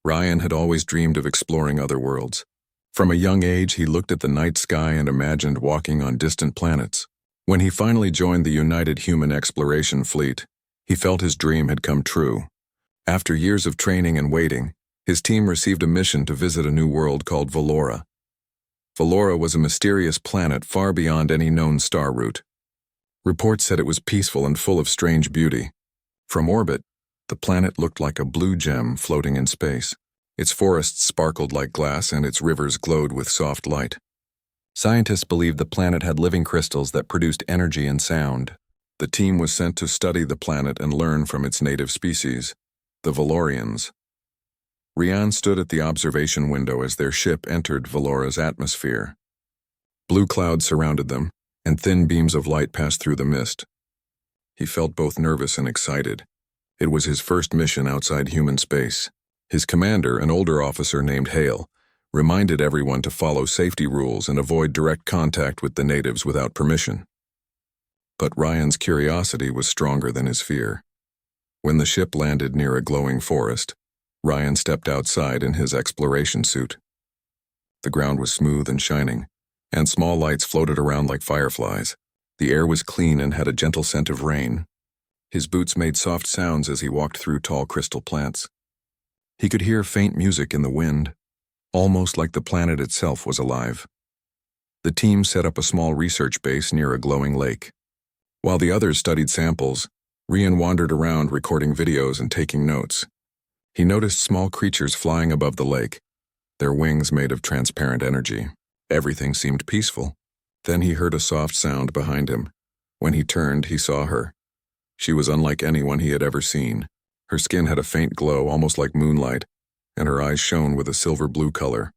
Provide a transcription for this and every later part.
Ryan had always dreamed of exploring other worlds. From a young age, he looked at the night sky and imagined walking on distant planets. When he finally joined the United Human Exploration Fleet, he felt his dream had come true. After years of training and waiting, his team received a mission to visit a new world called Valora. Valora was a mysterious planet far beyond any known star route. Reports said it was peaceful and full of strange beauty. From orbit, the planet looked like a blue gem floating in space. Its forests sparkled like glass and its rivers glowed with soft light. Scientists believed the planet had living crystals that produced energy and sound. The team was sent to study the planet and learn from its native species, the Valorians. Ryan stood at the observation window as their ship entered Valora's atmosphere. Blue clouds surrounded them, and thin beams of light passed through the mist. He felt both nervous and excited. It was his first mission outside human space. His commander, an older officer named Hale, reminded everyone to follow safety rules and avoid direct contact with the natives without permission. But Ryan's curiosity was stronger than his fear. When the ship landed near a glowing forest, Ryan stepped outside in his exploration suit. The ground was smooth and shining, and small lights floated around like fireflies. The air was clean and had a gentle scent of rain. His boots made soft sounds as he walked through tall crystal plants. He could hear faint music in the wind, almost like the planet itself was alive. The team set up a small research base near a glowing lake. While the others studied samples, Ryan wandered around recording videos and taking notes. He noticed small creatures flying above the lake, their wings made of transparent energy. Everything seemed peaceful. Then he heard a soft sound behind him. When he turned, he saw her. She was unlike anyone he had ever seen. Her skin had a faint glow, almost like moonlight, and her eyes shone with a silver-blue color.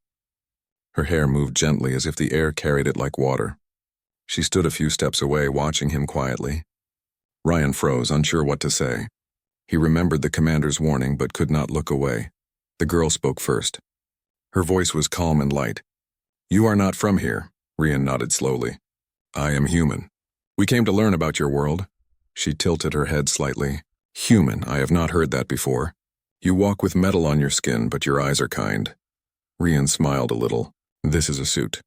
Her hair moved gently as if the air carried it like water. She stood a few steps away, watching him quietly. Ryan froze, unsure what to say. He remembered the commander's warning but could not look away. The girl spoke first. Her voice was calm and light. "You are not from here," Ryan nodded slowly. "I am human. We came to learn about your world." She tilted her head slightly. "Human, I have not heard that before. You walk with metal on your skin, but your eyes are kind." Ryan smiled a little. "This is a suit.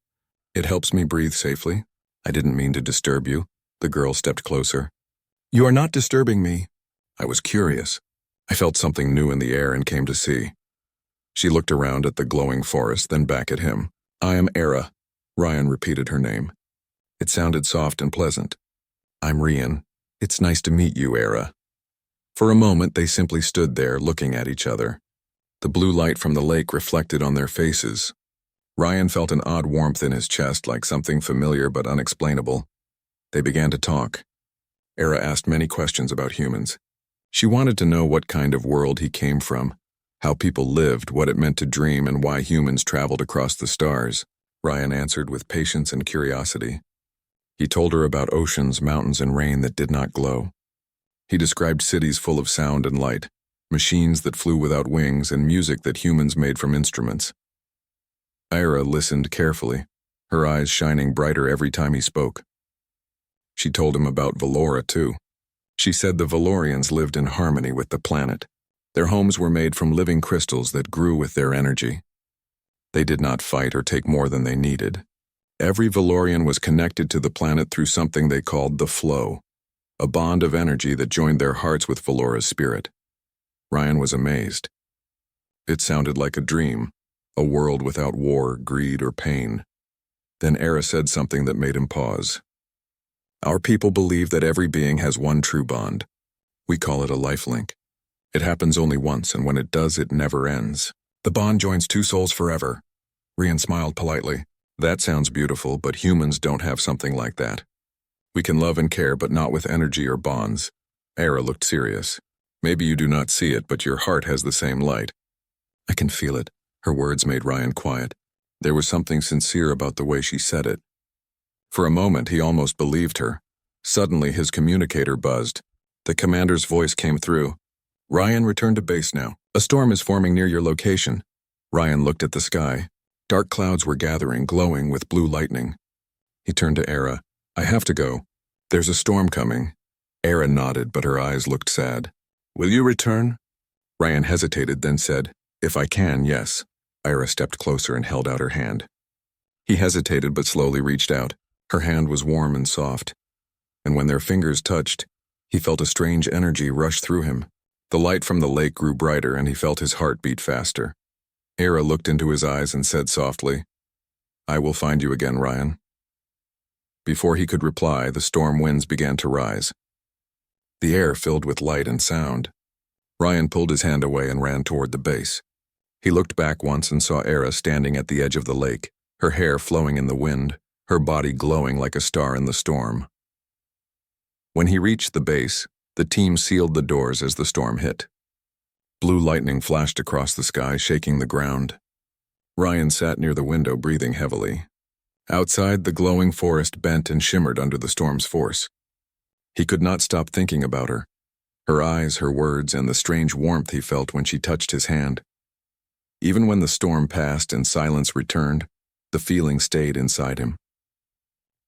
It helps me breathe safely. I didn't mean to disturb you." The girl stepped closer. "You are not disturbing me." I was curious. I felt something new in the air and came to see. She looked around at the glowing forest, then back at him. "I am Era." Ryan repeated her name. It sounded soft and pleasant. "I'm Ryan. It's nice to meet you, Era." For a moment, they simply stood there, looking at each other. The blue light from the lake reflected on their faces. Ryan felt an odd warmth in his chest, like something familiar but unexplainable. They began to talk. Era asked many questions about humans. She wanted to know what kind of world he came from, how people lived, what it meant to dream, and why humans traveled across the stars. Ryan answered with patience and curiosity. He told her about oceans, mountains, and rain that did not glow. He described cities full of sound and light, machines that flew without wings, and music that humans made from instruments. Ira listened carefully, her eyes shining brighter every time he spoke. She told him about Valora, too. She said the Valorians lived in harmony with the planet. Their homes were made from living crystals that grew with their energy. They did not fight or take more than they needed. Every Valorian was connected to the planet through something they called the flow, a bond of energy that joined their hearts with Valora's spirit. Ryan was amazed. It sounded like a dream, a world without war, greed, or pain. Then Era said something that made him pause. "Our people believe that every being has one true bond. We call it a life link. It happens only once, and when it does, it never ends. The bond joins two souls forever." Ryan smiled politely. "That sounds beautiful, but humans don't have something like that. We can love and care, but not with energy or bonds." Era looked serious. "Maybe you do not see it, but your heart has the same light." "I can feel it." Her words made Ryan quiet. There was something sincere about the way she said it. For a moment, he almost believed her. Suddenly, his communicator buzzed. The commander's voice came through. "Ryan, return to base now. A storm is forming near your location." Ryan looked at the sky. Dark clouds were gathering, glowing with blue lightning. He turned to Era. "I have to go. There's a storm coming." Era nodded, but her eyes looked sad. "Will you return?" Ryan hesitated, then said, If I can, yes. Ira stepped closer and held out her hand. He hesitated but slowly reached out. Her hand was warm and soft, and when their fingers touched, he felt a strange energy rush through him. The light from the lake grew brighter and he felt his heart beat faster. Ira looked into his eyes and said softly, "I will find you again, Ryan." Before he could reply, the storm winds began to rise. The air filled with light and sound. Ryan pulled his hand away and ran toward the base. He looked back once and saw Ira standing at the edge of the lake, her hair flowing in the wind, her body glowing like a star in the storm. When he reached the base, the team sealed the doors as the storm hit. Blue lightning flashed across the sky, shaking the ground. Ryan sat near the window, breathing heavily. Outside, the glowing forest bent and shimmered under the storm's force. He could not stop thinking about her. Her eyes, her words, and the strange warmth he felt when she touched his hand. Even when the storm passed and silence returned, the feeling stayed inside him.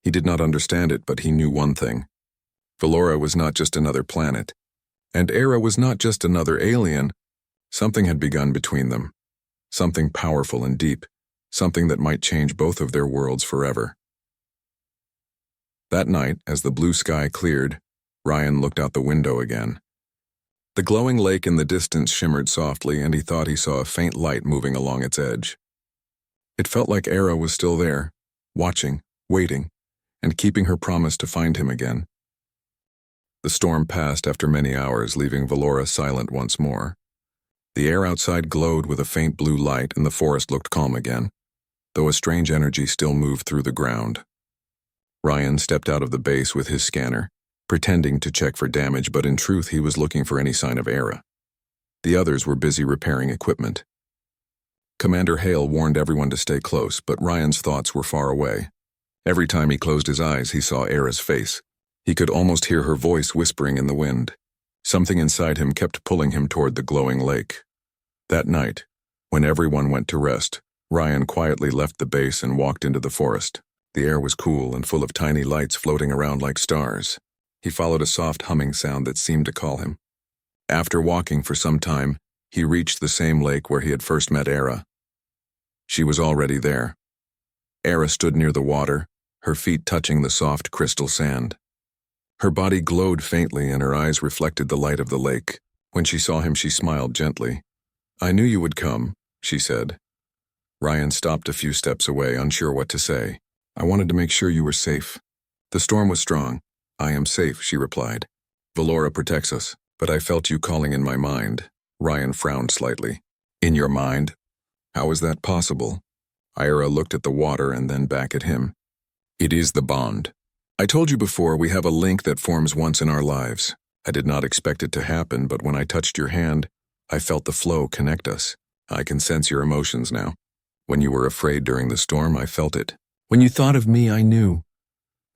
He did not understand it, but he knew one thing. Valora was not just another planet, and Ira was not just another alien. Something had begun between them. Something powerful and deep, something that might change both of their worlds forever. That night, as the blue sky cleared, Ryan looked out the window again. The glowing lake in the distance shimmered softly, and he thought he saw a faint light moving along its edge. It felt like Ira was still there, watching, waiting, and keeping her promise to find him again. The storm passed after many hours, leaving Valora silent once more. The air outside glowed with a faint blue light, and the forest looked calm again, though a strange energy still moved through the ground. Ryan stepped out of the base with his scanner, pretending to check for damage, but in truth he was looking for any sign of Ira. The others were busy repairing equipment. Commander Hale warned everyone to stay close, but Ryan's thoughts were far away. Every time he closed his eyes, he saw Ira's face. He could almost hear her voice whispering in the wind. Something inside him kept pulling him toward the glowing lake. That night, when everyone went to rest, Ryan quietly left the base and walked into the forest. The air was cool and full of tiny lights floating around like stars. He followed a soft humming sound that seemed to call him. After walking for some time, he reached the same lake where he had first met Ira. She was already there. Ira stood near the water, her feet touching the soft crystal sand. Her body glowed faintly and her eyes reflected the light of the lake. When she saw him, she smiled gently. "I knew you would come," she said. Ryan stopped a few steps away, unsure what to say. "I wanted to make sure you were safe." The storm was strong. "I am safe," she replied. "Valora protects us, but I felt you calling in my mind." Ryan frowned slightly. "In your mind? How is that possible?" Ira looked at the water and then back at him. "It is the bond. I told you before, we have a link that forms once in our lives. I did not expect it to happen, but when I touched your hand, I felt the flow connect us. I can sense your emotions now. When you were afraid during the storm, I felt it. When you thought of me, I knew."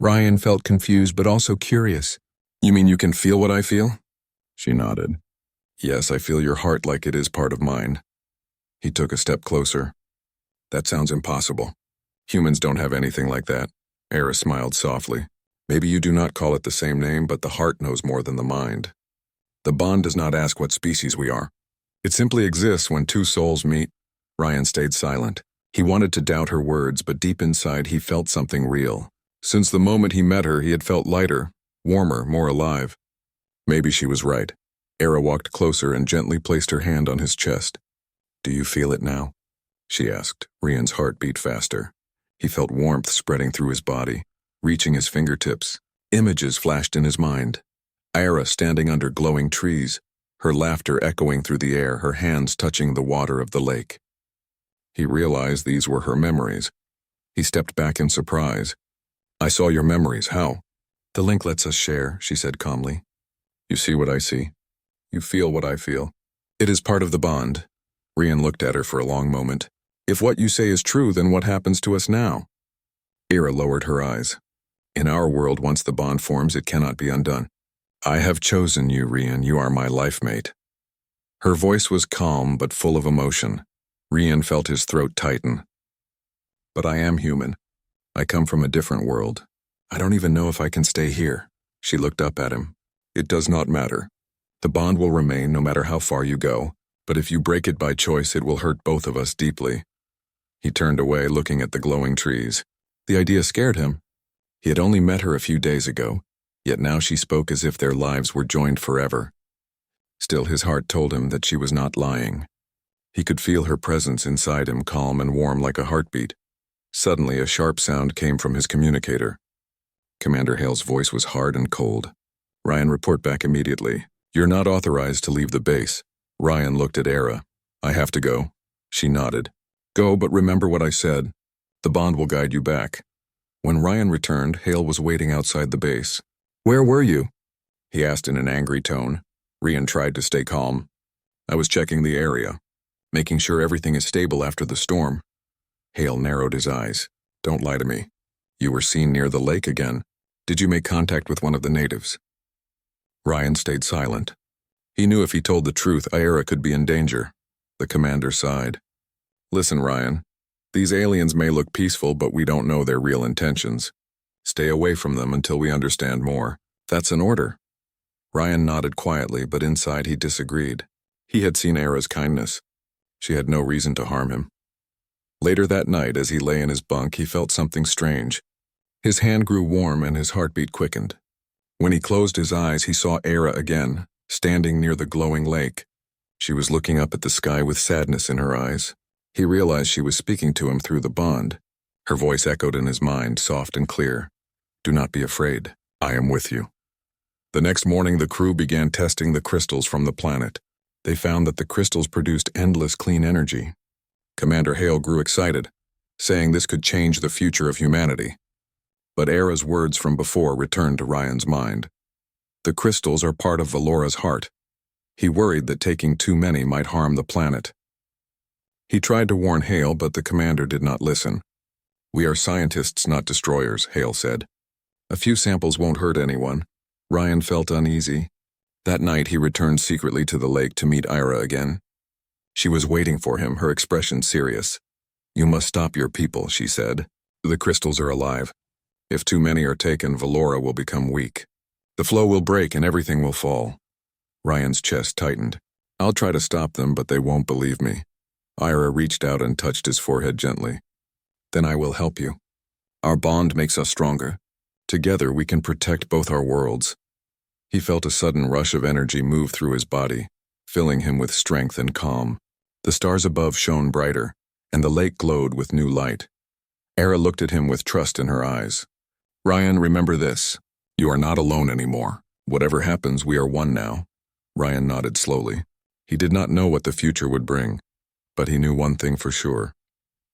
Ryan felt confused but also curious. "You mean you can feel what I feel?" She nodded. "Yes, I feel your heart like it is part of mine." He took a step closer. "That sounds impossible. Humans don't have anything like that." Ira smiled softly. "Maybe you do not call it the same name, but the heart knows more than the mind. The bond does not ask what species we are. It simply exists when two souls meet." Ryan stayed silent. He wanted to doubt her words, but deep inside he felt something real. Since the moment he met her, he had felt lighter, warmer, more alive. Maybe she was right. Ira walked closer and gently placed her hand on his chest. "Do you feel it now?" she asked. Ryan's heart beat faster. He felt warmth spreading through his body, reaching his fingertips. Images flashed in his mind. Ira standing under glowing trees, her laughter echoing through the air, her hands touching the water of the lake. He realized these were her memories. He stepped back in surprise. "I saw your memories. How?" "The link lets us share," she said calmly. "You see what I see. You feel what I feel. It is part of the bond." Ryan looked at her for a long moment. "If what you say is true, then what happens to us now?" Ira lowered her eyes. "In our world, once the bond forms, it cannot be undone. I have chosen you, Ryan. You are my life mate." Her voice was calm but full of emotion. Ryan felt his throat tighten. "But I am human. I come from a different world. I don't even know if I can stay here." She looked up at him. "It does not matter. The bond will remain no matter how far you go, But if you break it by choice, it will hurt both of us deeply. He turned away, looking at the glowing trees. The idea scared him. He had only met her a few days ago, yet now she spoke as if their lives were joined forever. Still, his heart told him that she was not lying. He could feel her presence inside him, calm and warm like a heartbeat. Suddenly, a sharp sound came from his communicator. Commander Hale's voice was hard and cold. Ryan, report back immediately. You're not authorized to leave the base. Ryan looked at Era. I have to go. She nodded. Go, but remember what I said. The bond will guide you back. When Ryan returned, Hale was waiting outside the base. Where were you? He asked in an angry tone. Ryan tried to stay calm. I was checking the area, making sure everything is stable after the storm. Hale narrowed his eyes. Don't lie to me. You were seen near the lake again. Did you make contact with one of the natives? Ryan stayed silent. He knew if he told the truth, Aira could be in danger. The commander sighed. Listen, Ryan. These aliens may look peaceful, but we don't know their real intentions. Stay away from them until we understand more. That's an order. Ryan nodded quietly, but inside he disagreed. He had seen Aira's kindness. She had no reason to harm him. Later that night, as he lay in his bunk, he felt something strange. His hand grew warm and his heartbeat quickened. When he closed his eyes, he saw Aira again, standing near the glowing lake. She was looking up at the sky with sadness in her eyes. He realized she was speaking to him through the bond. Her voice echoed in his mind, soft and clear. Do not be afraid. I am with you. The next morning, the crew began testing the crystals from the planet. They found that the crystals produced endless clean energy. Commander Hale grew excited, saying this could change the future of humanity. But Aira's words from before returned to Ryan's mind. The crystals are part of Valora's heart. He worried that taking too many might harm the planet. He tried to warn Hale, but the commander did not listen. We are scientists, not destroyers, Hale said. A few samples won't hurt anyone. Ryan felt uneasy. That night he returned secretly to the lake to meet Aira again. She was waiting for him, her expression serious. You must stop your people, she said. The crystals are alive. If too many are taken, Valora will become weak. The flow will break and everything will fall. Ryan's chest tightened. I'll try to stop them, but they won't believe me. Aira reached out and touched his forehead gently. Then I will help you. Our bond makes us stronger. Together we can protect both our worlds. He felt a sudden rush of energy move through his body, filling him with strength and calm. The stars above shone brighter, and the lake glowed with new light. Aira looked at him with trust in her eyes. Ryan, remember this. You are not alone anymore. Whatever happens, we are one now. Ryan nodded slowly. He did not know what the future would bring, but he knew one thing for sure.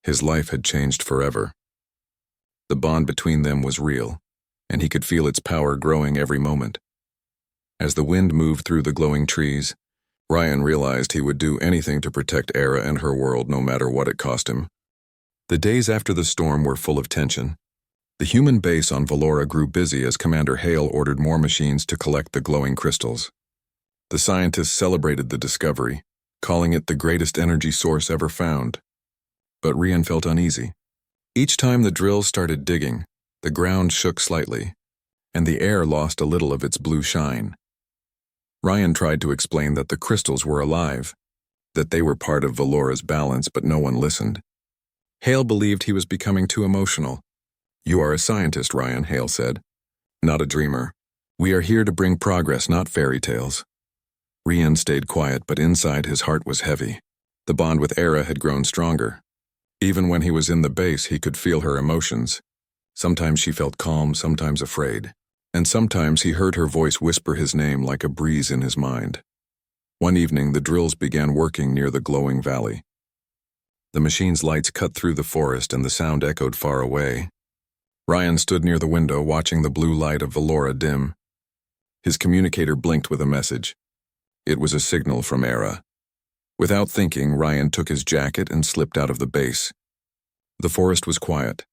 His life had changed forever. The bond between them was real, and he could feel its power growing every moment. As the wind moved through the glowing trees, Ryan realized he would do anything to protect Aira and her world, no matter what it cost him. The days after the storm were full of tension. The human base on Valora grew busy as Commander Hale ordered more machines to collect the glowing crystals. The scientists celebrated the discovery, calling it the greatest energy source ever found. But Ryan felt uneasy. Each time the drills started digging, the ground shook slightly, and the air lost a little of its blue shine. Ryan tried to explain that the crystals were alive, that they were part of Valora's balance, but no one listened. Hale believed he was becoming too emotional. You are a scientist, Ryan, Hale said. Not a dreamer. We are here to bring progress, not fairy tales. Ryan stayed quiet, but inside his heart was heavy. The bond with Aira had grown stronger. Even when he was in the base, he could feel her emotions. Sometimes she felt calm, sometimes afraid. And sometimes he heard her voice whisper his name like a breeze in his mind. One evening, the drills began working near the glowing valley. The machine's lights cut through the forest and the sound echoed far away. Ryan stood near the window watching the blue light of Valora dim. His communicator blinked with a message. It was a signal from Aira. Without thinking, Ryan took his jacket and slipped out of the base. The forest was quiet,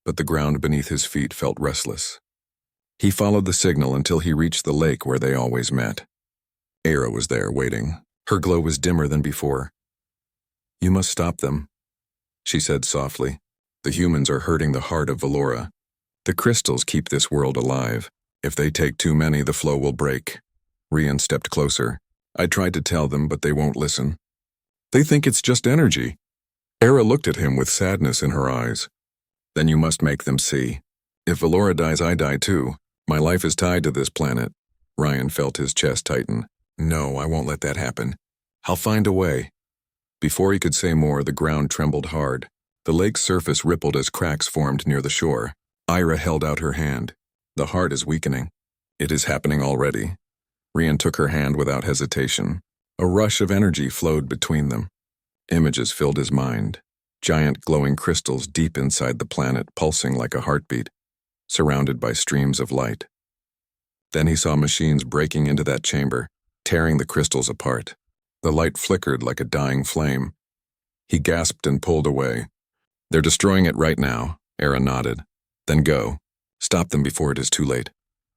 but the ground beneath his feet felt restless. He followed the signal until he reached the lake where they always met. Aira was there, waiting. Her glow was dimmer than before. You must stop them, she said softly. The humans are hurting the heart of Valora. The crystals keep this world alive. If they take too many, the flow will break. Ryan stepped closer. I tried to tell them, but they won't listen. They think it's just energy. Era looked at him with sadness in her eyes. Then you must make them see. If Valora dies, I die too. My life is tied to this planet. Ryan felt his chest tighten. No, I won't let that happen. I'll find a way. Before he could say more, the ground trembled hard. The lake's surface rippled as cracks formed near the shore. Ira held out her hand. The heart is weakening. It is happening already. Ryan took her hand without hesitation. A rush of energy flowed between them. Images filled his mind. Giant glowing crystals deep inside the planet, pulsing like a heartbeat, surrounded by streams of light. Then he saw machines breaking into that chamber, tearing the crystals apart. The light flickered like a dying flame. He gasped and pulled away. They're destroying it right now, Era nodded. Then go. Stop them before it is too late.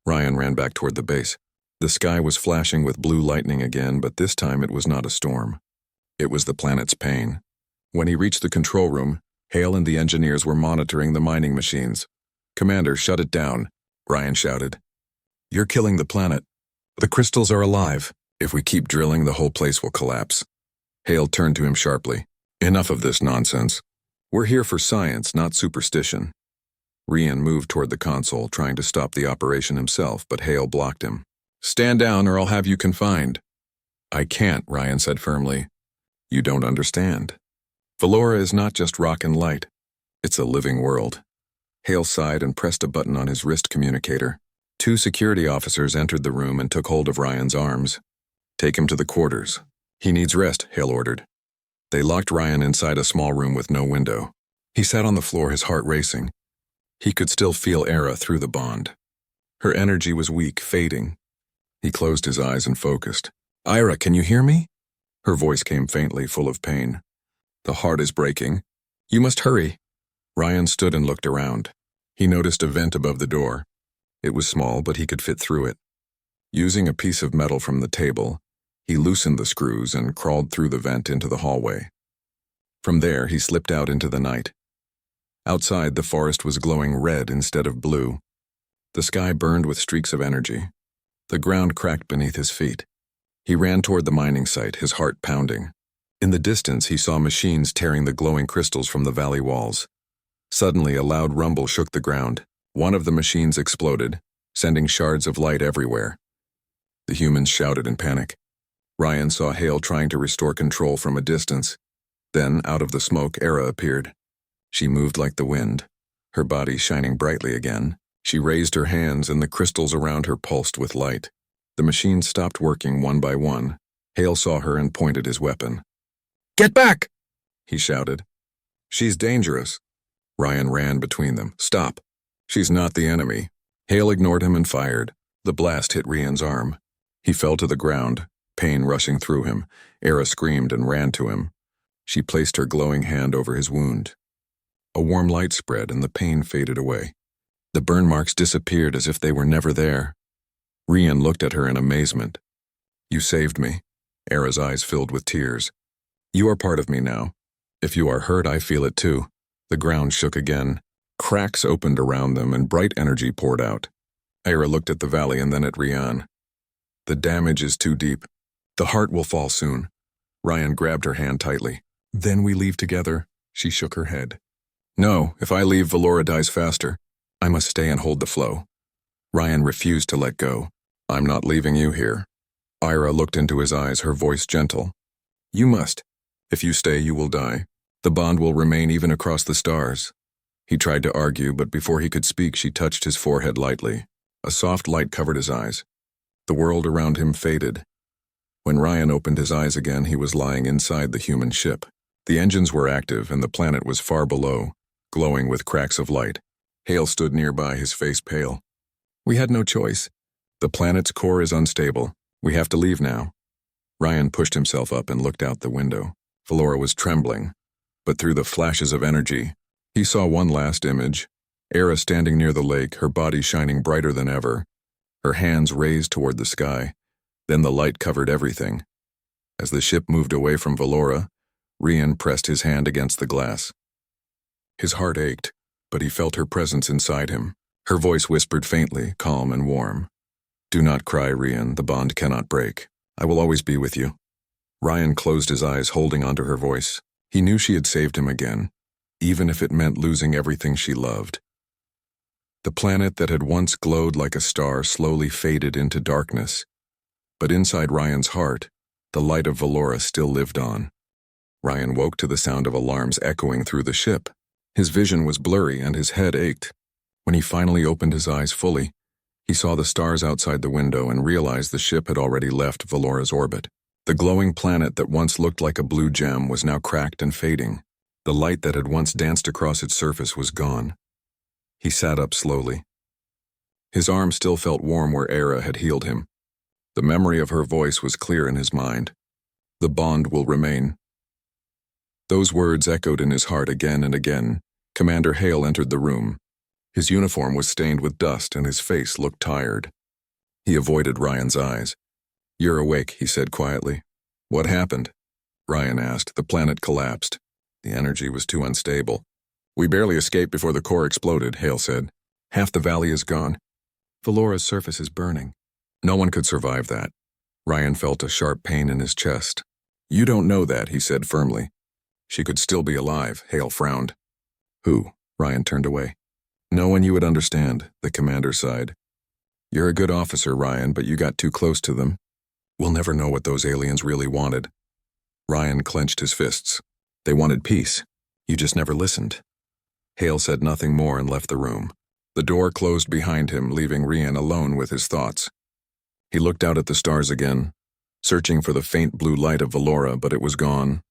Ryan ran back toward the base. The sky was flashing with blue lightning again, but this time it was not a storm. It was the planet's pain. When he reached the control room, Hale and the engineers were monitoring the mining machines. Commander, shut it down, Ryan shouted. You're killing the planet. The crystals are alive. If we keep drilling, the whole place will collapse. Hale turned to him sharply. Enough of this nonsense. We're here for science, not superstition. Ryan moved toward the console, trying to stop the operation himself, but Hale blocked him. Stand down or I'll have you confined. I can't, Ryan said firmly. You don't understand. Valora is not just rock and light. It's a living world. Hale sighed and pressed a button on his wrist communicator. 2 security officers entered the room and took hold of Ryan's arms. Take him to the quarters. He needs rest, Hale ordered. They locked Ryan inside a small room with no window. He sat on the floor, his heart racing. He could still feel Era through the bond. Her energy was weak, fading. He closed his eyes and focused. Ira, can you hear me? Her voice came faintly, full of pain. The heart is breaking. You must hurry. Ryan stood and looked around. He noticed a vent above the door. It was small, but he could fit through it. Using a piece of metal from the table, he loosened the screws and crawled through the vent into the hallway. From there, he slipped out into the night. Outside, the forest was glowing red instead of blue. The sky burned with streaks of energy. The ground cracked beneath his feet. He ran toward the mining site, his heart pounding. In the distance, he saw machines tearing the glowing crystals from the valley walls. Suddenly, a loud rumble shook the ground. One of the machines exploded, sending shards of light everywhere. The humans shouted in panic. Ryan saw Hale trying to restore control from a distance. Then, out of the smoke, Era appeared. She moved like the wind, her body shining brightly again. She raised her hands and the crystals around her pulsed with light. The machines stopped working one by one. Hale saw her and pointed his weapon. Get back! He shouted. She's dangerous. Ryan ran between them. Stop. She's not the enemy. Hale ignored him and fired. The blast hit Ryan's arm. He fell to the ground, pain rushing through him. Era screamed and ran to him. She placed her glowing hand over his wound. A warm light spread and the pain faded away. The burn marks disappeared as if they were never there. Ryan looked at her in amazement. You saved me. Era's eyes filled with tears. You are part of me now. If you are hurt, I feel it too. The ground shook again. Cracks opened around them and bright energy poured out. Era looked at the valley and then at Ryan. The damage is too deep. The heart will fall soon. Ryan grabbed her hand tightly. Then we leave together. She shook her head. No, if I leave, Valora dies faster. I must stay and hold the flow. Ryan refused to let go. I'm not leaving you here. Ira looked into his eyes, her voice gentle. You must. If you stay, you will die. The bond will remain even across the stars. He tried to argue, but before he could speak, she touched his forehead lightly. A soft light covered his eyes. The world around him faded. When Ryan opened his eyes again, he was lying inside the human ship. The engines were active, and the planet was far below, glowing with cracks of light. Hale stood nearby, his face pale. We had no choice. The planet's core is unstable. We have to leave now. Ryan pushed himself up and looked out the window. Valora was trembling, but through the flashes of energy, he saw one last image. Era standing near the lake, her body shining brighter than ever, her hands raised toward the sky. Then the light covered everything. As the ship moved away from Valora, Ryan pressed his hand against the glass. His heart ached, but he felt her presence inside him. Her voice whispered faintly, calm and warm. Do not cry, Ryan. The bond cannot break. I will always be with you. Ryan closed his eyes, holding onto her voice. He knew she had saved him again, even if it meant losing everything she loved. The planet that had once glowed like a star slowly faded into darkness, but inside Ryan's heart, the light of Valora still lived on. Ryan woke to the sound of alarms echoing through the ship. His vision was blurry and his head ached. When he finally opened his eyes fully, he saw the stars outside the window and realized the ship had already left Valora's orbit. The glowing planet that once looked like a blue gem was now cracked and fading. The light that had once danced across its surface was gone. He sat up slowly. His arm still felt warm where Era had healed him. The memory of her voice was clear in his mind. The bond will remain. Those words echoed in his heart again and again. Commander Hale entered the room. His uniform was stained with dust and his face looked tired. He avoided Ryan's eyes. "You're awake," he said quietly. "What happened?" Ryan asked. "The planet collapsed. The energy was too unstable." "We barely escaped before the core exploded," Hale said. "Half the valley is gone. Valora's surface is burning." "No one could survive that." Ryan felt a sharp pain in his chest. "You don't know that," he said firmly. "She could still be alive," Hale frowned. "Who?" Ryan turned away. "No one you would understand," the commander sighed. "You're a good officer, Ryan, but you got too close to them. We'll never know what those aliens really wanted." Ryan clenched his fists. "They wanted peace. You just never listened." Hale said nothing more and left the room. The door closed behind him, leaving Ryan alone with his thoughts. He looked out at the stars again, searching for the faint blue light of Valora, but it was gone.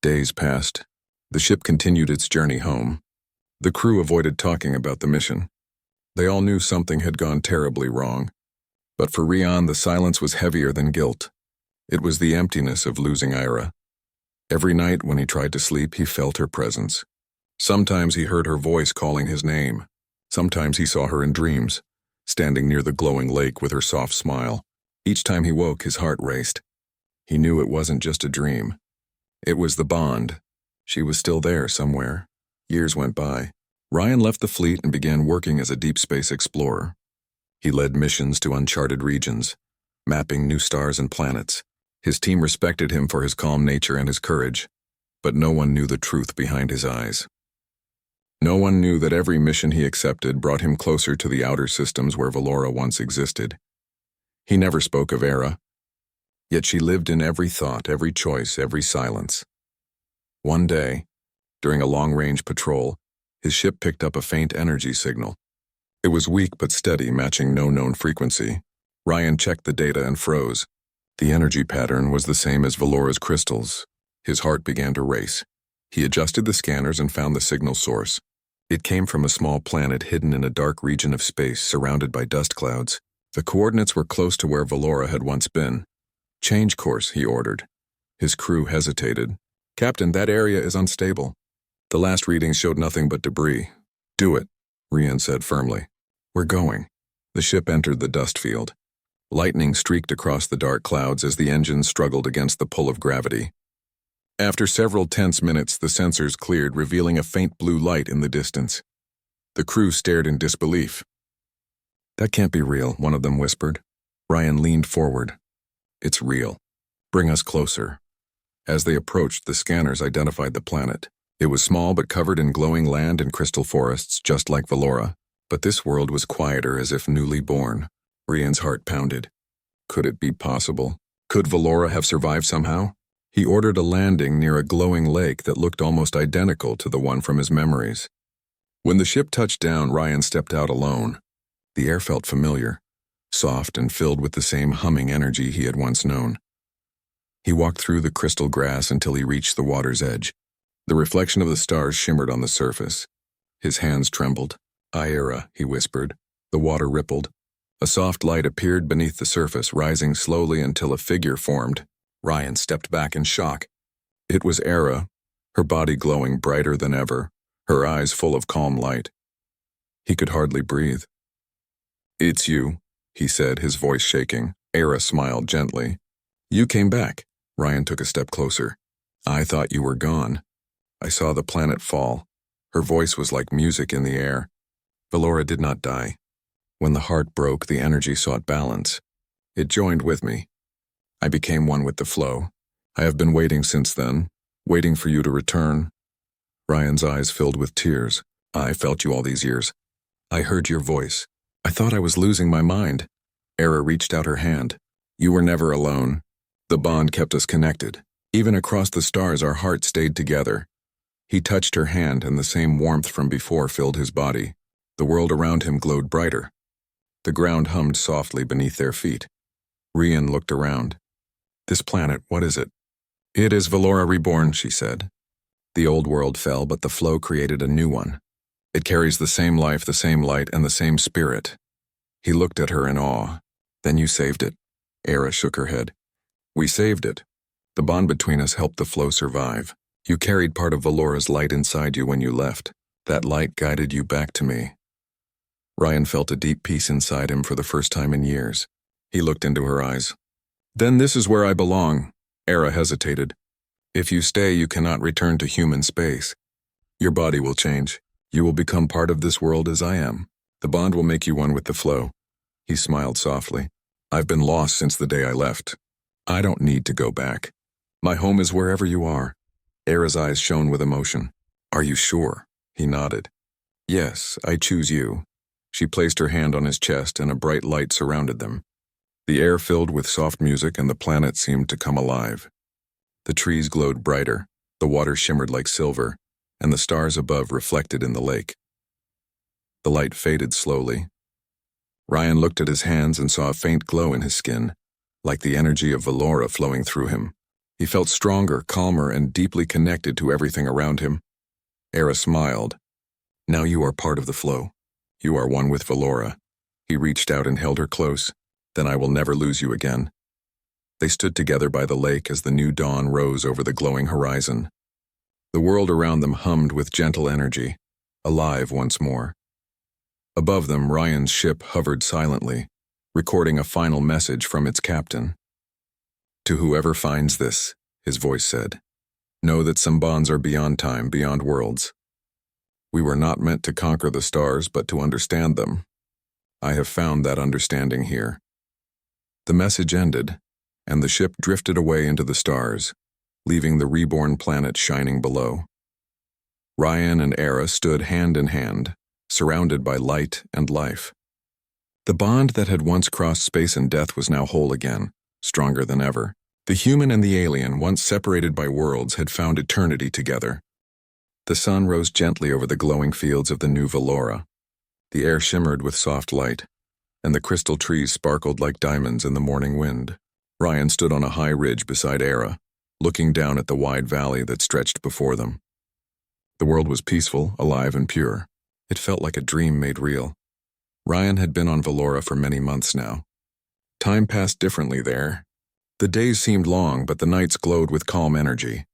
Days passed. The ship continued its journey home. The crew avoided talking about the mission. They all knew something had gone terribly wrong. But for Ryan, the silence was heavier than guilt. It was the emptiness of losing Ira. Every night when he tried to sleep, he felt her presence. Sometimes he heard her voice calling his name. Sometimes he saw her in dreams, standing near the glowing lake with her soft smile. Each time he woke, his heart raced. He knew it wasn't just a dream. It was the bond. She was still there somewhere. Years went by. Ryan left the fleet and began working as a deep space explorer. He led missions to uncharted regions, mapping new stars and planets. His team respected him for his calm nature and his courage, but no one knew the truth behind his eyes. No one knew that every mission he accepted brought him closer to the outer systems where Valora once existed. He never spoke of Era, yet she lived in every thought, every choice, every silence. One day, during a long-range patrol, his ship picked up a faint energy signal. It was weak but steady, matching no known frequency. Ryan checked the data and froze. The energy pattern was the same as Valora's crystals. His heart began to race. He adjusted the scanners and found the signal source. It came from a small planet hidden in a dark region of space surrounded by dust clouds. The coordinates were close to where Valora had once been. "Change course," he ordered. His crew hesitated. "Captain, that area is unstable." The last readings showed nothing but debris. "Do it," Ryan said firmly. "We're going." The ship entered the dust field. Lightning streaked across the dark clouds as the engines struggled against the pull of gravity. After several tense minutes, the sensors cleared, revealing a faint blue light in the distance. The crew stared in disbelief. "That can't be real," one of them whispered. Ryan leaned forward. "It's real. Bring us closer." As they approached, the scanners identified the planet. It was small but covered in glowing land and crystal forests, just like Valora. But this world was quieter, as if newly born. Ryan's heart pounded. Could it be possible? Could Valora have survived somehow? He ordered a landing near a glowing lake that looked almost identical to the one from his memories. When the ship touched down, Ryan stepped out alone. The air felt familiar, soft and filled with the same humming energy he had once known. He walked through the crystal grass until he reached the water's edge. The reflection of the stars shimmered on the surface. His hands trembled. "Ira," he whispered. The water rippled. A soft light appeared beneath the surface, rising slowly until a figure formed. Ryan stepped back in shock. It was Era, her body glowing brighter than ever, her eyes full of calm light. He could hardly breathe. "It's you," he said, his voice shaking. Era smiled gently. "You came back." Ryan took a step closer. "I thought you were gone. I saw the planet fall." Her voice was like music in the air. "Valora did not die. When the heart broke, the energy sought balance. It joined with me. I became one with the flow. I have been waiting since then, waiting for you to return. Ryan's eyes filled with tears. I felt you all these years. I heard your voice. I thought I was losing my mind. Era reached out her hand. You were never alone. The bond kept us connected. Even across the stars, our hearts stayed together. He touched her hand, and the same warmth from before filled his body. The world around him glowed brighter. The ground hummed softly beneath their feet. Rian looked around. This planet, what is it? It is Valora reborn, she said. The old world fell, but the flow created a new one. It carries the same life, the same light, and the same spirit. He looked at her in awe. Then you saved it. Era shook her head. We saved it. The bond between us helped the flow survive. You carried part of Valora's light inside you when you left. That light guided you back to me. Ryan felt a deep peace inside him for the first time in years. He looked into her eyes. Then this is where I belong. Era hesitated. If you stay, you cannot return to human space. Your body will change. You will become part of this world as I am. The bond will make you one with the flow. He smiled softly. I've been lost since the day I left. I don't need to go back. My home is wherever you are. Era's eyes shone with emotion. Are you sure? He nodded. Yes, I choose you. She placed her hand on his chest, and a bright light surrounded them. The air filled with soft music, and the planet seemed to come alive. The trees glowed brighter, the water shimmered like silver, and the stars above reflected in the lake. The light faded slowly. Ryan looked at his hands and saw a faint glow in his skin, like the energy of Valora flowing through him. He felt stronger, calmer, and deeply connected to everything around him. Era smiled. Now you are part of the flow. You are one with Valora. He reached out and held her close. Then I will never lose you again. They stood together by the lake as the new dawn rose over the glowing horizon. The world around them hummed with gentle energy, alive once more. Above them, Ryan's ship hovered silently, recording a final message from its captain. To whoever finds this, his voice said, know that some bonds are beyond time, beyond worlds. We were not meant to conquer the stars, but to understand them. I have found that understanding here. The message ended, and the ship drifted away into the stars, leaving the reborn planet shining below. Ryan and Era stood hand in hand, surrounded by light and life. The bond that had once crossed space and death was now whole again, stronger than ever. The human and the alien, once separated by worlds, had found eternity together. The sun rose gently over the glowing fields of the new Valora. The air shimmered with soft light, and the crystal trees sparkled like diamonds in the morning wind. Ryan stood on a high ridge beside Era, looking down at the wide valley that stretched before them. The world was peaceful, alive, and pure. It felt like a dream made real. Ryan had been on Valora for many months now. Time passed differently there. The days seemed long, but the nights glowed with calm energy.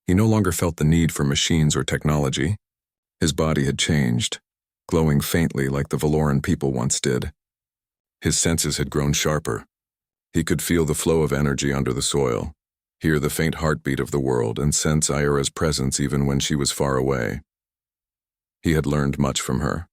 He no longer felt the need for machines or technology. His body had changed, glowing faintly like the Valoran people once did. His senses had grown sharper. He could feel the flow of energy under the soil, hear the faint heartbeat of the world, and sense Ira's presence even when she was far away. He had learned much from her.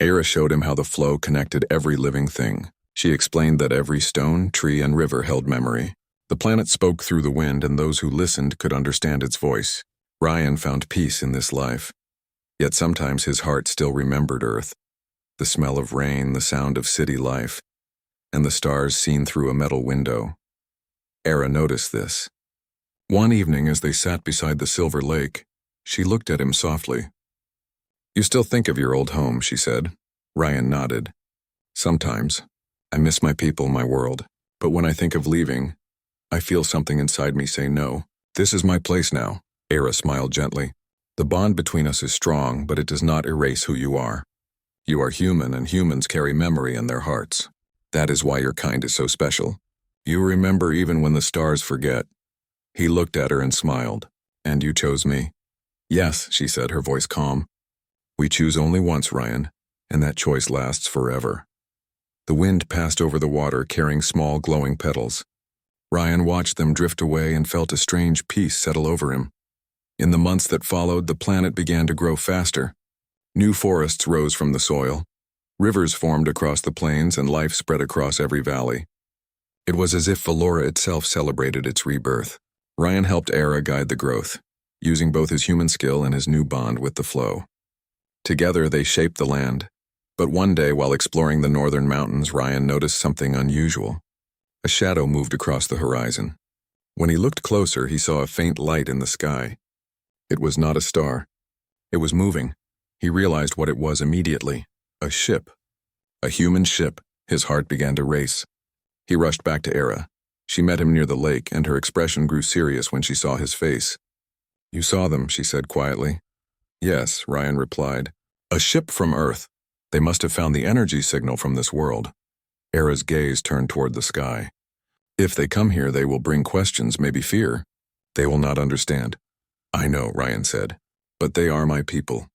Ira showed him how the flow connected every living thing. She explained that every stone, tree, and river held memory. The planet spoke through the wind, and those who listened could understand its voice. Ryan found peace in this life. Yet sometimes his heart still remembered Earth, the smell of rain, the sound of city life, and the stars seen through a metal window. Era noticed this. One evening, as they sat beside the silver lake, she looked at him softly. You still think of your old home, she said. Ryan nodded. Sometimes. I miss my people, my world. But when I think of leaving, I feel something inside me say no. This is my place now. Era smiled gently. The bond between us is strong, but it does not erase who you are. You are human, and humans carry memory in their hearts. That is why your kind is so special. You remember even when the stars forget. He looked at her and smiled. And you chose me? Yes, she said, her voice calm. We choose only once, Ryan, and that choice lasts forever. The wind passed over the water, carrying small, glowing petals. Ryan watched them drift away and felt a strange peace settle over him. In the months that followed, the planet began to grow faster. New forests rose from the soil. Rivers formed across the plains, and life spread across every valley. It was as if Valora itself celebrated its rebirth. Ryan helped Era guide the growth, using both his human skill and his new bond with the flow. Together they shaped the land. But one day, while exploring the northern mountains, Ryan noticed something unusual. A shadow moved across the horizon. When he looked closer, he saw a faint light in the sky. It was not a star. It was moving. He realized what it was immediately. A ship. A human ship. His heart began to race. He rushed back to Era. She met him near the lake, and her expression grew serious when she saw his face. "You saw them," she said quietly. "Yes," Ryan replied. "A ship from Earth. They must have found the energy signal from this world." Era's gaze turned toward the sky. "If they come here, they will bring questions, maybe fear. They will not understand." "I know," Ryan said, "but they are my people.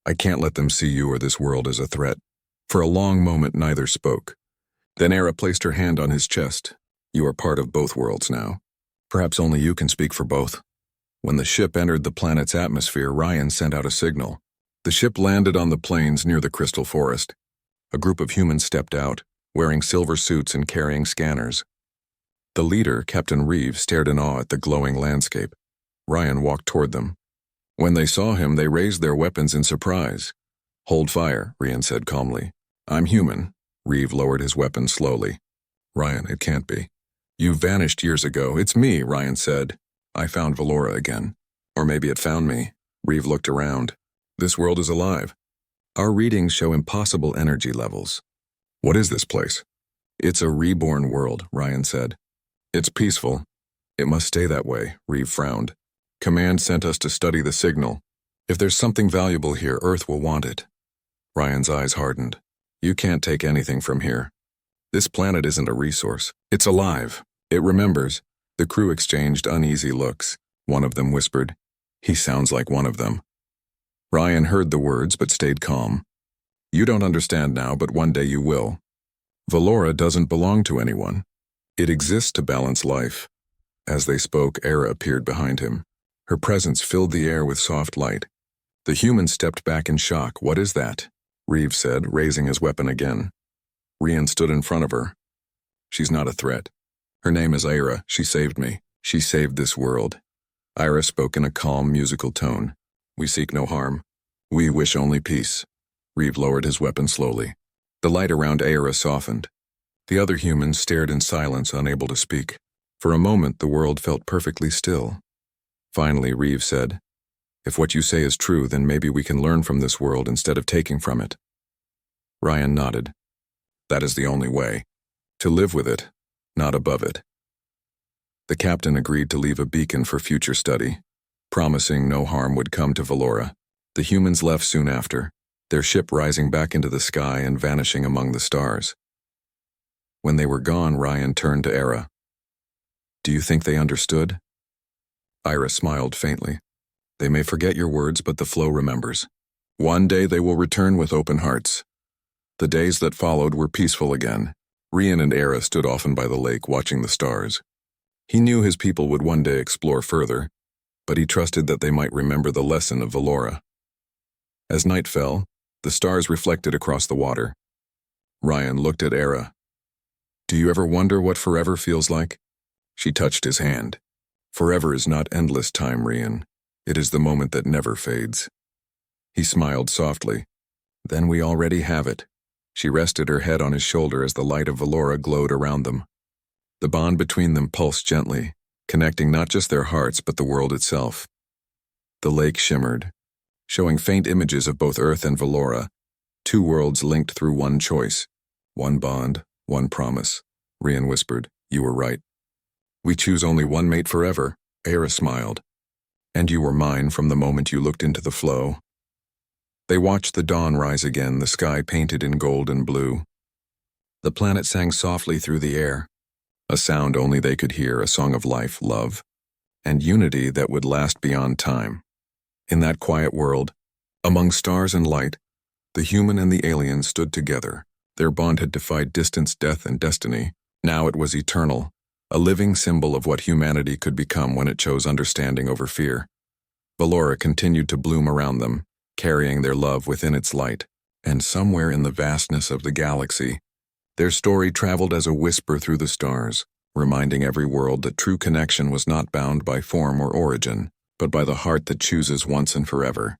I can't let them see you or this world as a threat." For a long moment, neither spoke. Then Era placed her hand on his chest. "You are part of both worlds now. Perhaps only you can speak for both." When the ship entered the planet's atmosphere, Ryan sent out a signal. The ship landed on the plains near the crystal forest. A group of humans stepped out, wearing silver suits and carrying scanners. The leader, Captain Reeve, stared in awe at the glowing landscape. Ryan walked toward them. When they saw him, they raised their weapons in surprise. "Hold fire," Ryan said calmly. "I'm human." Reeve lowered his weapon slowly. "Ryan, it can't be. You vanished years ago." "It's me," Ryan said. "I found Valora again. Or maybe it found me." Reeve looked around. "This world is alive. Our readings show impossible energy levels." "What is this place?" "It's a reborn world," Ryan said. "It's peaceful. It must stay that way," Reeve frowned. "Command sent us to study the signal. If there's something valuable here, Earth will want it." Ryan's eyes hardened. "You can't take anything from here. This planet isn't a resource. It's alive. It remembers." The crew exchanged uneasy looks. One of them whispered, "He sounds like one of them." Ryan heard the words but stayed calm. "You don't understand now, but one day you will. Valora doesn't belong to anyone. It exists to balance life." As they spoke, Era appeared behind him. Her presence filled the air with soft light. The human stepped back in shock. "What is that?" Reeve said, raising his weapon again. Ryan stood in front of her. "She's not a threat. Her name is Ira. She saved me. She saved this world." Ira spoke in a calm, musical tone. "We seek no harm. We wish only peace." Reeve lowered his weapon slowly. The light around Ira softened. The other humans stared in silence, unable to speak. For a moment, the world felt perfectly still. Finally, Reeve said, "If what you say is true, then maybe we can learn from this world instead of taking from it." Ryan nodded. "That is the only way. To live with it, not above it." The captain agreed to leave a beacon for future study, promising no harm would come to Valora. The humans left soon after, their ship rising back into the sky and vanishing among the stars. When they were gone, Ryan turned to Era. "Do you think they understood?" Ira smiled faintly. "They may forget your words, but the flow remembers. One day they will return with open hearts." The days that followed were peaceful again. Ryan and Era stood often by the lake watching the stars. He knew his people would one day explore further, but he trusted that they might remember the lesson of Valora. As night fell, the stars reflected across the water. Ryan looked at Era. "Do you ever wonder what forever feels like?" She touched his hand. "Forever is not endless time, Ryan. It is the moment that never fades." He smiled softly. "Then we already have it." She rested her head on his shoulder as the light of Valora glowed around them. The bond between them pulsed gently, connecting not just their hearts but the world itself. The lake shimmered, showing faint images of both Earth and Valora, two worlds linked through one choice. "One bond, one promise," Ryan whispered. "You were right. We choose only one mate forever." Era smiled. "And you were mine from the moment you looked into the flow." They watched the dawn rise again, the sky painted in gold and blue. The planet sang softly through the air, a sound only they could hear, a song of life, love, and unity that would last beyond time. In that quiet world, among stars and light, the human and the alien stood together. Their bond had defied distance, death, and destiny. Now it was eternal, a living symbol of what humanity could become when it chose understanding over fear. Valora continued to bloom around them, carrying their love within its light, and somewhere in the vastness of the galaxy, Their story traveled as a whisper through the stars, reminding every world that true connection was not bound by form or origin, but by the heart that chooses once and forever.